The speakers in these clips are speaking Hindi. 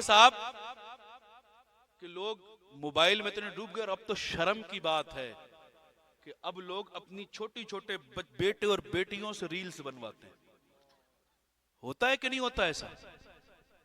है साहब कि लोग मोबाइल में इतने डूब गए, और अब तो शर्म की बात है कि अब लोग अपनी छोटी छोटे बेटे और बेटियों से रील्स बनवाते हैं। होता है कि नहीं होता ऐसा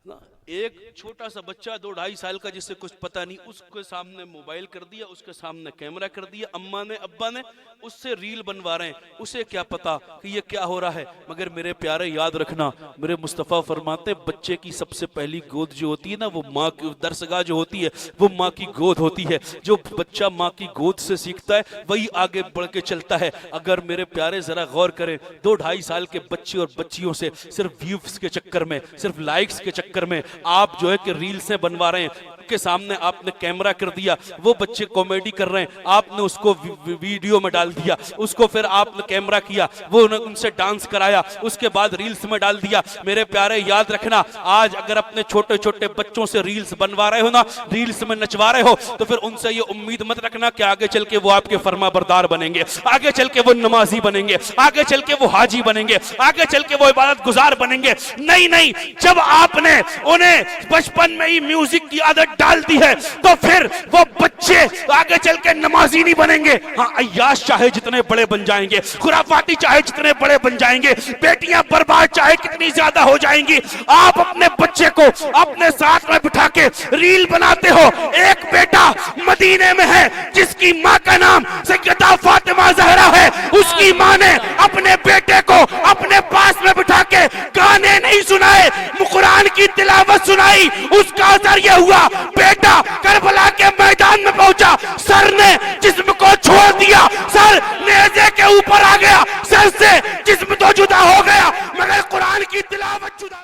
ना? एक छोटा सा बच्चा 2-2.5 साल का जिससे कुछ पता नहीं, उसके सामने मोबाइल कर दिया, उसके सामने कैमरा कर दिया, अम्मा ने अब्बा ने, उससे रील बनवा रहे हैं। उसे क्या पता कि ये क्या हो रहा है। मगर मेरे प्यारे याद रखना, मेरे मुस्तफ़ा फरमाते बच्चे की सबसे पहली गोद जो होती है ना, वो माँ की दरसगाह जो होती है वो माँ की गोद होती है। जो बच्चा माँ की गोद से सीखता है वही आगे बढ़ के चलता है। अगर मेरे प्यारे जरा गौर करें, 2-2.5 साल के बच्चे और बच्चियों से सिर्फ व्यूज के चक्कर में, सिर्फ लाइक्स के चक्कर में आप जो है कि रील से बनवा रहे हैं। के सामने आपने कैमरा कर दिया, वो बच्चे कॉमेडी कर रहे हैं, आपने उसको वीडियो में डाल दिया, उसको फिर आपने कैमरा किया, वो उनसे डांस कराया, उसके बाद रील्स में डाल दिया। मेरे प्यारे याद रखना, आज अगर अपने छोटे छोटे बच्चों से रील्स बनवा रहे हो ना, रील्स में नचवा रहे हो, तो फिर उनसे ये उम्मीद मत रखना कि आगे चल के वो आपके फर्मा बरदार बनेंगे, आगे चल के वो नमाजी बनेंगे, आगे चल के वो हाजी बनेंगे, आगे चल के वो इबादत गुजार बनेंगे। नहीं नहीं, जब आपने उन्हें बचपन में ही म्यूजिक की आदत डाल दी है तो फिर वो बच्चे आगे चल के नमाजी नहीं बनेंगे। हाँ, अय्याश चाहे जितने बड़े बन जाएंगे, खुराफाती चाहे जितने बड़े बन जाएंगे, बेटियां बर्बाद चाहे कितनी ज्यादा हो जाएंगी, आप अपने बच्चे को अपने साथ में बिठा के रील बनाते हो। एक बेटा मदीने में है जिसकी माँ का नाम सैयदा फातिमा ज़हरा है, उसकी माँ ने अपने बेटे को अपने पास में बिठा के गाने नहीं सुनाए, कुरान की तिलावत सुनाई। उसका असर यह हुआ, बेटा करबला के मैदान में पहुंचा, सर ने जिस्म को छोड़ दिया, सर नेज़े के ऊपर आ गया, सर से जिस्म तो जुदा हो गया मगर कुरान की तिलावत जुदा